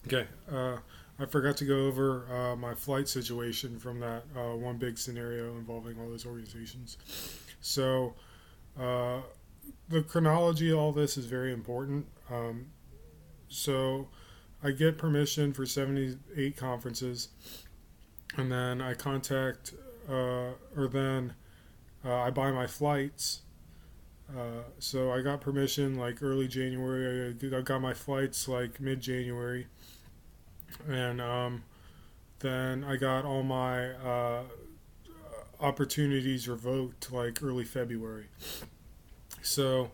Okay, I forgot to go over my flight situation from that one big scenario involving all those organizations. So, uh, the chronology of all this is very important. So, I get permission for 78 conferences, and then I contact, or then I buy my flights. So, I got permission like early January. I got my flights like mid January, and then I got all my opportunities revoked like early February. So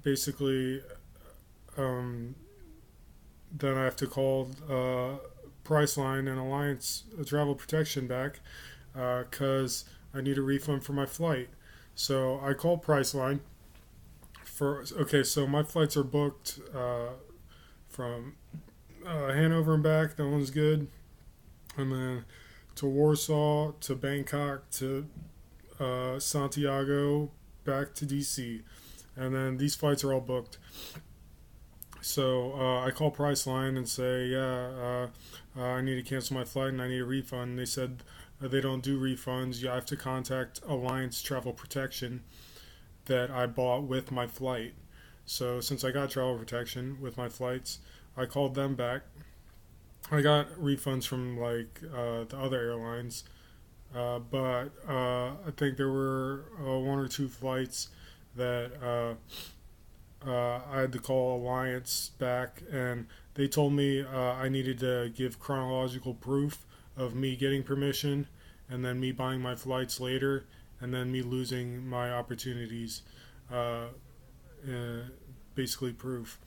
basically, um, then I have to call Priceline and Allianz Travel Protection back because I need a refund for my flight. So I call Priceline for okay. So my flights are booked from Hanover and back. That one's good, and then to Warsaw, to Bangkok, to Santiago, back to DC, and then these flights are all booked. So I call Priceline and say, yeah, I need to cancel my flight and I need a refund. And they said they don't do refunds. You have to contact Alliance Travel Protection that I bought with my flight. So since I got travel protection with my flights, I called them back. I got refunds from like the other airlines, but I think there were one or two flights that I had to call Alliance back, and they told me I needed to give chronological proof of me getting permission, and then me buying my flights later, and then me losing my opportunities. Uh, uh, Basically, proof.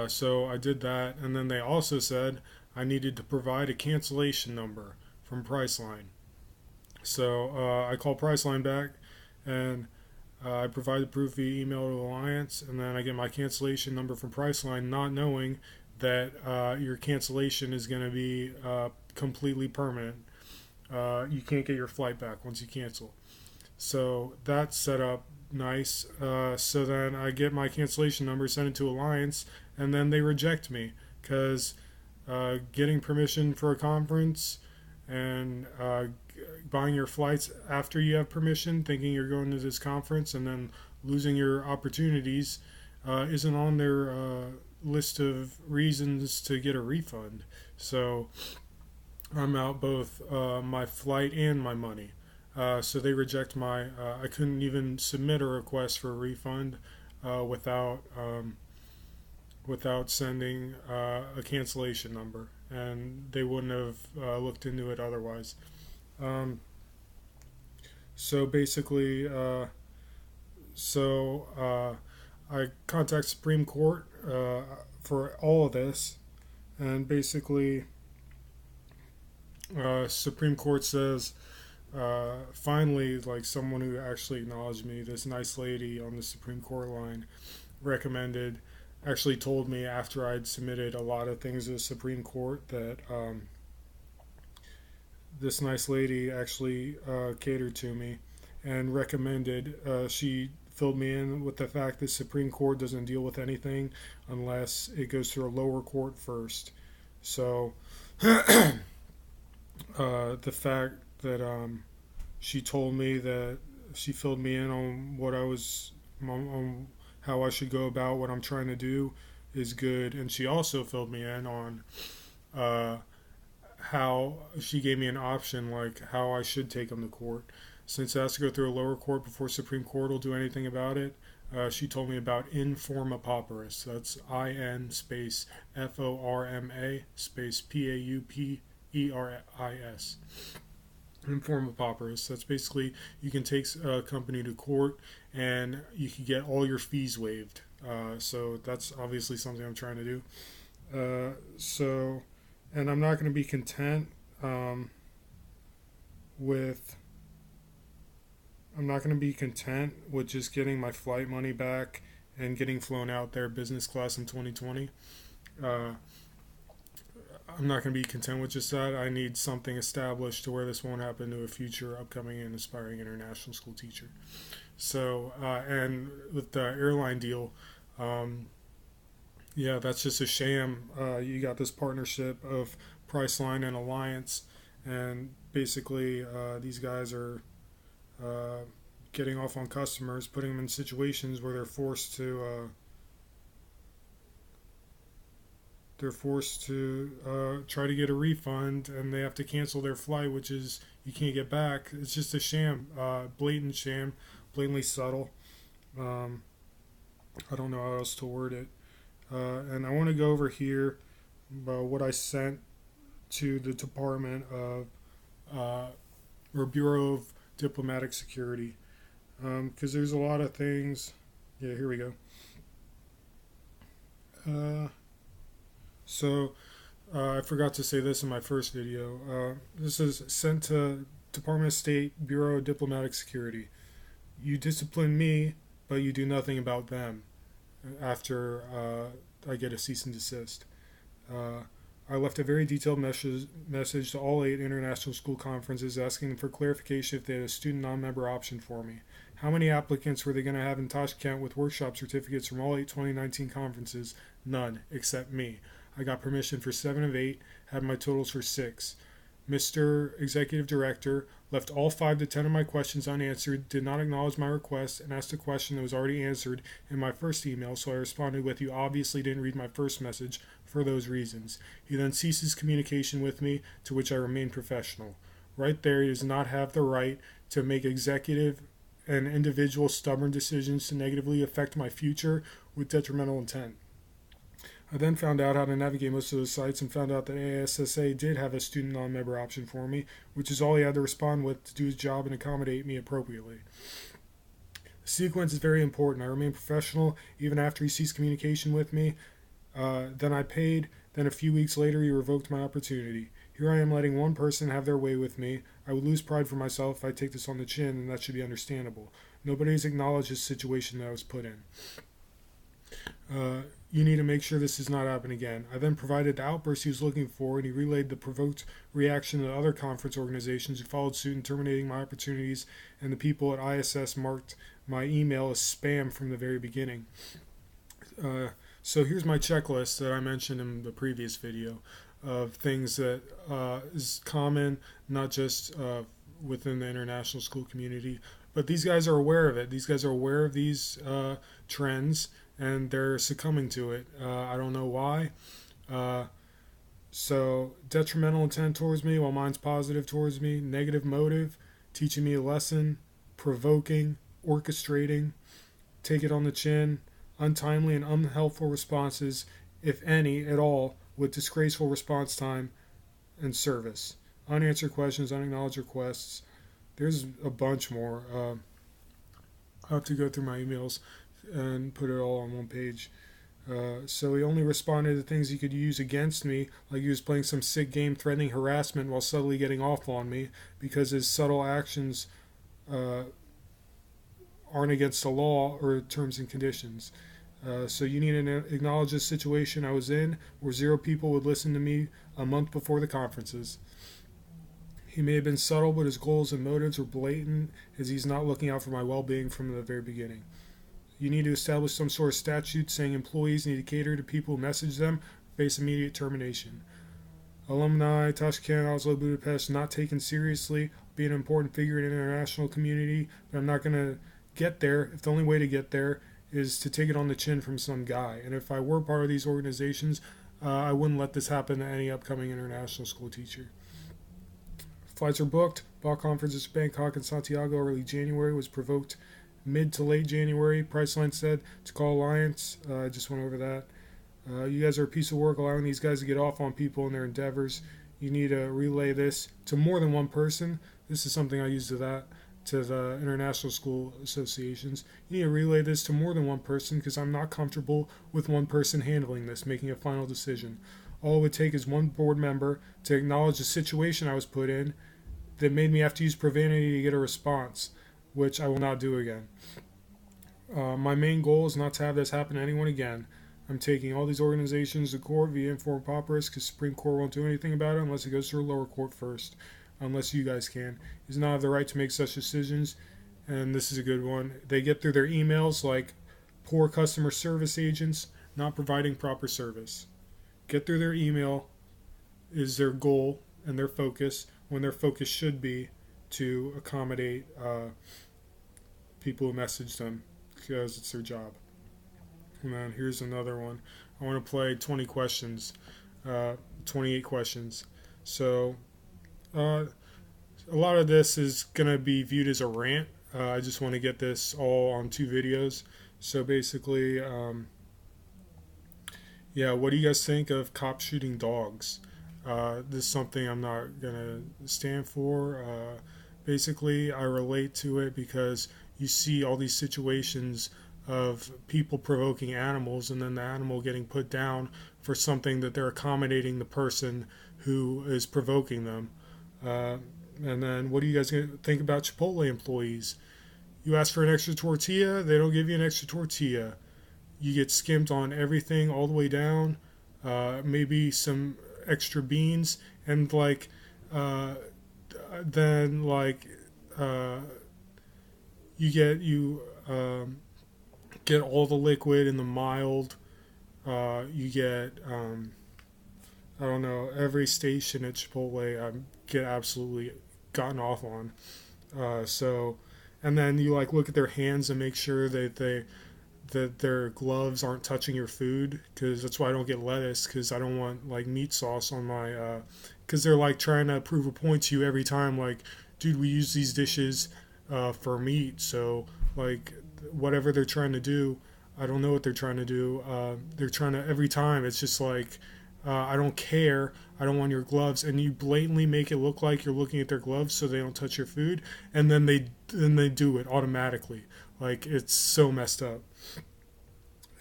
So I did that, and then they also said I needed to provide a cancellation number from Priceline. So I called Priceline back, and I provide the proof via email to Alliance, and then I get my cancellation number from Priceline, not knowing that your cancellation is going to be completely permanent. You can't get your flight back once you cancel. So that's set up nice. So then I get my cancellation number, send it to Alliance, and then they reject me because getting permission for a conference and buying your flights after you have permission, thinking you're going to this conference, and then losing your opportunities isn't on their list of reasons to get a refund. So I'm out both my flight and my money. So they reject my. I couldn't even submit a request for a refund without sending a cancellation number, and they wouldn't have looked into it otherwise. Um, so basically, so I contact Supreme Court for all of this, and basically, Supreme Court says finally, like someone who actually acknowledged me, this nice lady on the Supreme Court line recommended, actually told me after I'd submitted a lot of things to the Supreme Court that this nice lady actually catered to me and recommended. She filled me in with the fact that Supreme Court doesn't deal with anything unless it goes through a lower court first. So the fact that she told me that she filled me in on what I was on how I should go about what I'm trying to do is good, and she also filled me in on uh, how she gave me an option like how I should take them to court. Since it has to go through a lower court before Supreme Court will do anything about it, she told me about informa pauperis. That's IN space FORMA space PAUPERIS. Informa pauperis. That's basically you can take a company to court and you can get all your fees waived. So that's obviously something I'm trying to do. So, and I'm not going to be content with I'm not going to be content with just getting my flight money back and getting flown out there business class in 2020. Uh, I'm not going to be content with just that. I need something established to where this won't happen to a future upcoming and aspiring international school teacher. So, and with the airline deal, um, Yeah, that's just a sham. You got this partnership of Priceline and Allianz, and basically these guys are uh, getting off on customers, putting them in situations where they're forced to try to get a refund, and they have to cancel their flight, which is you can't get back. It's just a sham, blatant sham, blatantly subtle. Um, I don't know how else to word it. And I want to go over here what I sent to the Department of or Bureau of Diplomatic Security, because there's a lot of things. Yeah, here we go. Uh, I forgot to say this in my first video. This is sent to Department of State Bureau of Diplomatic Security. You discipline me, but you do nothing about them. After I get a cease and desist. Uh, I left a very detailed message to all 8 international school conferences asking them for clarification if they had a student non-member option for me. How many applicants were they going to have in Tashkent with workshop certificates from all 8 2019 conferences? None, except me. I got permission for 7 of 8, had my totals for 6. Mr. Executive Director left all 5 to 10 of my questions unanswered, did not acknowledge my request, and asked a question that was already answered in my first email, so I responded with, "You obviously didn't read my first message for those reasons." He then ceases communication with me, to which I remain professional. Right there, he does not have the right to make executive and individual stubborn decisions to negatively affect my future with detrimental intent. I then found out how to navigate most of those sites and found out that AASSA did have a student non-member option for me, which is all he had to respond with to do his job and accommodate me appropriately. The sequence is very important. I remain professional even after he ceased communication with me. Then I paid. Then a few weeks later, he revoked my opportunity. Here I am letting one person have their way with me. I would lose pride for myself if I take this on the chin, and that should be understandable. Nobody has acknowledged this situation that I was put in. You need to make sure this does not happen again. I then provided the outburst he was looking for, and he relayed the provoked reaction to other conference organizations who followed suit in terminating my opportunities, and the people at ISS marked my email as spam from the very beginning. So here's my checklist that I mentioned in the previous video of things that is common, not just within the international school community, but these guys are aware of it. These guys are aware of these trends, and they're succumbing to it. I don't know why. So detrimental intent towards me while mine's positive towards me, negative motive, teaching me a lesson, provoking, orchestrating, take it on the chin, untimely and unhelpful responses, if any at all, with disgraceful response time and service, unanswered questions, unacknowledged requests. There's a bunch more. I'll have to go through my emails and put it all on one page. So he only responded to things he could use against me, like he was playing some sick game threatening harassment while subtly getting off on me, because his subtle actions aren't against the law or terms and conditions. So you need to acknowledge this situation I was in, where 0 people would listen to me a month before the conferences. He may have been subtle, but his goals and motives were blatant, as he's not looking out for my well-being from the very beginning. You need to establish some sort of statute saying employees need to cater to people who message them, face immediate termination. Alumni, Tashkent, Oslo, Budapest, not taken seriously, be an important figure in the international community, but I'm not going to get there if the only way to get there is to take it on the chin from some guy. And if I were part of these organizations, I wouldn't let this happen to any upcoming international school teacher. Flights are booked. Bought conferences to Bangkok and Santiago early January, was provoked mid to late January. Priceline said to call Allianz. I just went over that. You guys are a piece of work allowing these guys to get off on people in their endeavors. You need to relay this to more than one person. This is something I use to the international school associations. You need to relay this to more than one person, because I'm not comfortable with one person handling this, making a final decision. All it would take is one board member to acknowledge the situation I was put in that made me have to use profanity to get a response, which I will not do again. My main goal is not to have this happen to anyone again. I'm taking all these organizations to court via informed pauperous, because Supreme Court won't do anything about it unless it goes through a lower court first, unless you guys can. He does not have the right to make such decisions, and this is a good one. They get through their emails like poor customer service agents, not providing proper service. Get through their email is their goal and their focus, when their focus should be to accommodate people who message them because it's their job. And then here's another one. I want to play 20 questions, 28 questions. So a lot of this is going to be viewed as a rant. I just want to get this all on 2 videos. So basically, what do you guys think of cops shooting dogs? This is something I'm not going to stand for. Basically, I relate to it because you see all these situations of people provoking animals and then the animal getting put down for something that they're accommodating the person who is provoking them. And then what do you guys think about Chipotle employees? You ask for an extra tortilla, they don't give you an extra tortilla. You get skimped on everything all the way down, maybe some extra beans, and then you get all the liquid and the mild. You get I don't know, every station at Chipotle I get absolutely gotten off on. And then you look at their hands and make sure that their gloves aren't touching your food, because that's why I don't get lettuce, because I don't want meat sauce on my because they're trying to prove a point to you every time, dude, we use these dishes for meat, so whatever they're trying to do, I don't know what they're trying to do. They're trying to, every time it's just I don't care, I don't want your gloves, and you blatantly make it look like you're looking at their gloves so they don't touch your food, and then they do it automatically. It's so messed up.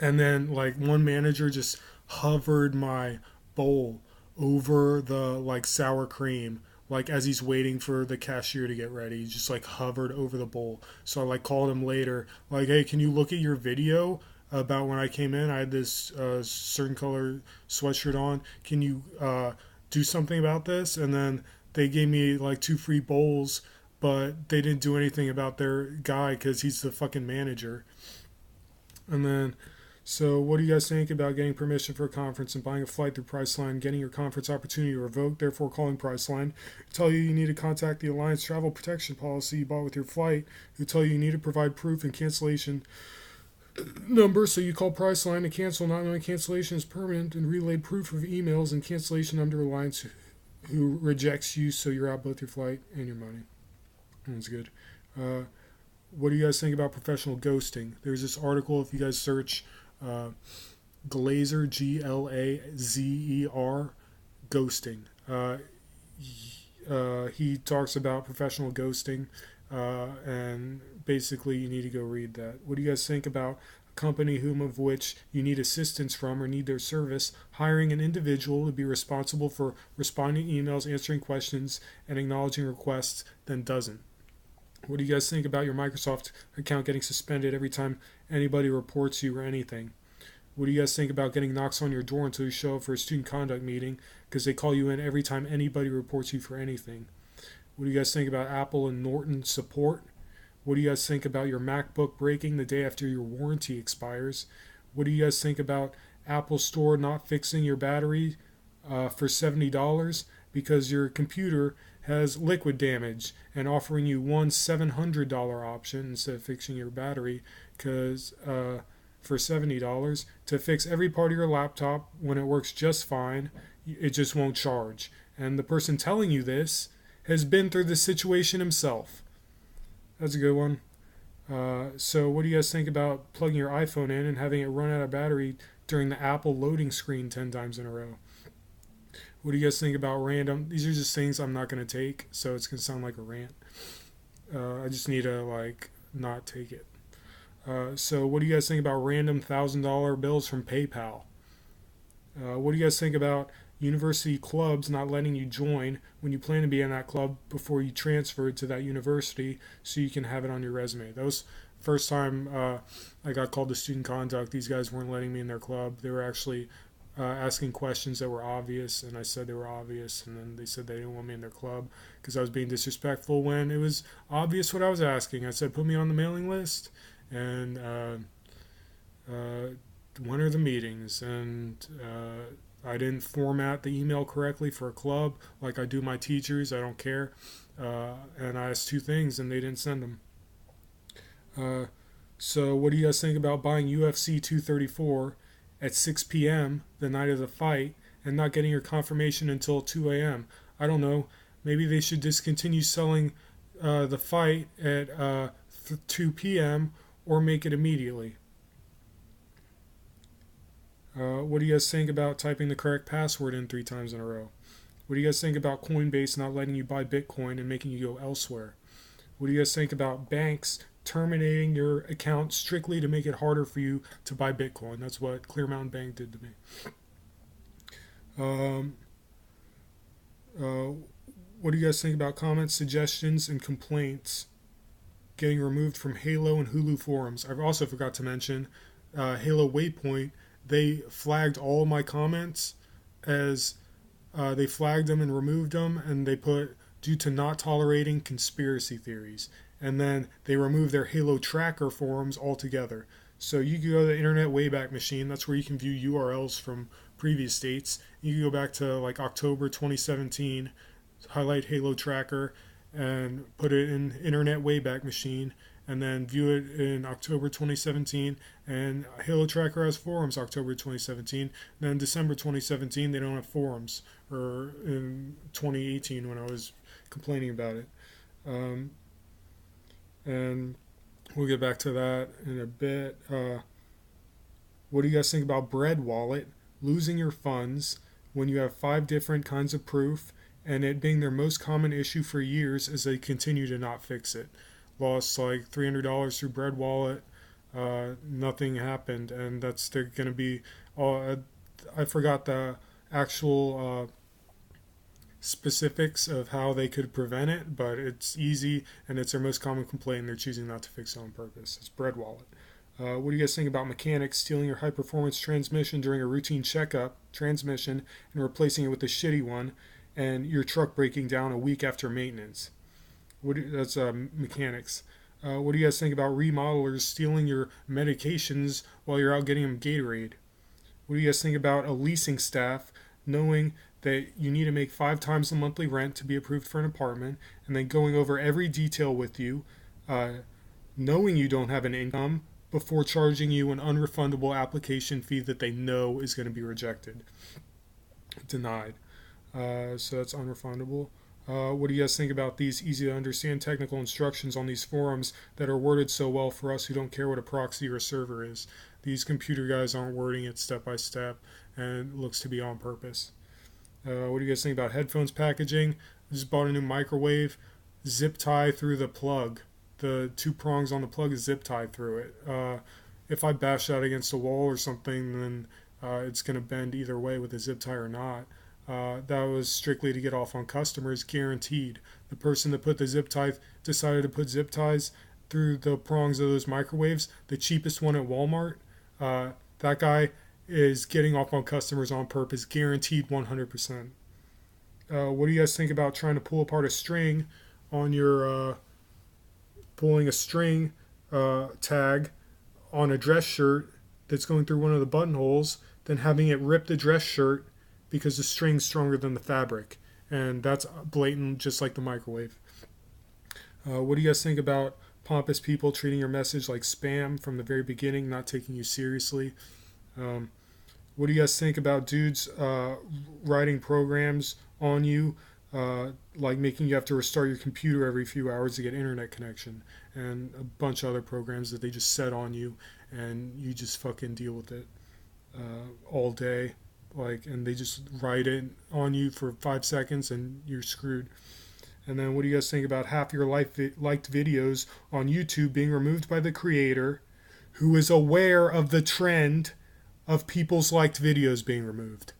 And then one manager just hovered my bowl over the sour cream, as he's waiting for the cashier to get ready. He just hovered over the bowl. So I called him later, hey, can you look at your video about when I came in? I had this certain color sweatshirt on. Can you do something about this? And then they gave me 2 free bowls, but they didn't do anything about their guy because he's the fucking manager. And then, so what do you guys think about getting permission for a conference and buying a flight through Priceline, getting your conference opportunity revoked, therefore calling Priceline, tell you need to contact the Allianz travel protection policy you bought with your flight, who tell you need to provide proof and cancellation number, so you call Priceline to cancel, not knowing cancellation is permanent, and relayed proof of emails and cancellation under Alliance, who rejects you, so you're out both your flight and your money. That's good. What do you guys think about professional ghosting? There's this article, if you guys search glazer, Glazer, ghosting. He talks about professional ghosting, and basically you need to go read that. What do you guys think about a company of which you need assistance from or need their service, hiring an individual to be responsible for responding to emails, answering questions, and acknowledging requests, then doesn't? What do you guys think about your Microsoft account getting suspended every time anybody reports you or anything? What do you guys think about getting knocks on your door until you show up for a student conduct meeting because they call you in every time anybody reports you for anything? What do you guys think about Apple and Norton support? What do you guys think about your MacBook breaking the day after your warranty expires? What do you guys think about Apple Store not fixing your battery for $70 because your computer has liquid damage and offering you one $700 option instead of fixing your battery because for $70 to fix every part of your laptop when it works just fine, it just won't charge. And the person telling you this has been through this situation himself. That's a good one. So what do you guys think about plugging your iPhone in and having it run out of battery during the Apple loading screen 10 times in a row? What do you guys think about random? These are just things I'm not going to take, so it's going to sound like a rant. I just need to not take it. So what do you guys think about random $1,000 bills from PayPal? What do you guys think about university clubs not letting you join when you plan to be in that club before you transfer to that university so you can have it on your resume? That was first time I got called to student conduct. These guys weren't letting me in their club. They were actually asking questions that were obvious, and I said they were obvious, and then they said they didn't want me in their club because I was being disrespectful when it was obvious what I was asking. I said, put me on the mailing list, and when are the meetings? And I didn't format the email correctly for a club like I do my teachers. I don't care. And I asked two things and they didn't send them. So what do you guys think about buying UFC 234 at 6 p.m. the night of the fight and not getting your confirmation until 2 a.m.? I don't know. Maybe they should discontinue selling the fight at 2 p.m. or make it immediately. What do you guys think about typing the correct password in 3 times in a row? What do you guys think about Coinbase not letting you buy Bitcoin and making you go elsewhere? What do you guys think about banks terminating your account strictly to make it harder for you to buy Bitcoin? That's what Clear Mountain Bank did to me. What do you guys think about comments, suggestions, and complaints getting removed from Halo and Hulu forums? I've also forgot to mention Halo Waypoint. They flagged all my comments as they flagged them and removed them, and they put due to not tolerating conspiracy theories. And then they removed their Halo Tracker forums altogether. So you can go to the Internet Wayback Machine. That's where you can view URLs from previous dates. You can go back to like October 2017, highlight Halo Tracker, and put it in Internet Wayback Machine, and then view it in October 2017. And Halo Tracker has forums October 2017. Then December 2017, they don't have forums, or in 2018 when I was complaining about it. And we'll get back to that in a bit. What do you guys think about Bread Wallet losing your funds when you have 5 different kinds of proof, and it being their most common issue for years as they continue to not fix it? Lost like $300 through Bread Wallet. Nothing happened, and they're going to be. I forgot the actual specifics of how they could prevent it, but it's easy, and it's their most common complaint, and they're choosing not to fix it on purpose. It's Bread Wallet. What do you guys think about mechanics stealing your high-performance transmission during a routine checkup transmission and replacing it with a shitty one, and your truck breaking down a week after maintenance? That's mechanics. What do you guys think about remodelers stealing your medications while you're out getting them Gatorade? What do you guys think about a leasing staff knowing that you need to make 5 times the monthly rent to be approved for an apartment, and then going over every detail with you, knowing you don't have an income, before charging you an unrefundable application fee that they know is going to be rejected, denied. So that's unrefundable. What do you guys think about these easy to understand technical instructions on these forums that are worded so well for us who don't care what a proxy or a server is? These computer guys aren't wording it step by step, and it looks to be on purpose. What do you guys think about headphones packaging? I just bought a new microwave. Zip tie through the plug. The 2 prongs on the plug is zip tied through it. If I bash that against a wall or something, then it's going to bend either way with a zip tie or not. That was strictly to get off on customers, guaranteed. The person that put the zip tie decided to put zip ties through the prongs of those microwaves, the cheapest one at Walmart. That guy is getting off on customers on purpose, guaranteed 100%. What do you guys think about trying to pull apart a string on your pulling a string tag on a dress shirt that's going through one of the buttonholes, then having it rip the dress shirt because the string's stronger than the fabric? And that's blatant, just like the microwave. What do you guys think about pompous people treating your message like spam from the very beginning, not taking you seriously? What do you guys think about dudes writing programs on you, like making you have to restart your computer every few hours to get internet connection, and a bunch of other programs that they just set on you, and you just fucking deal with it all day, and they just write it on you for 5 seconds and you're screwed. And then what do you guys think about half your liked videos on YouTube being removed by the creator, who is aware of the trend of people's liked videos being removed?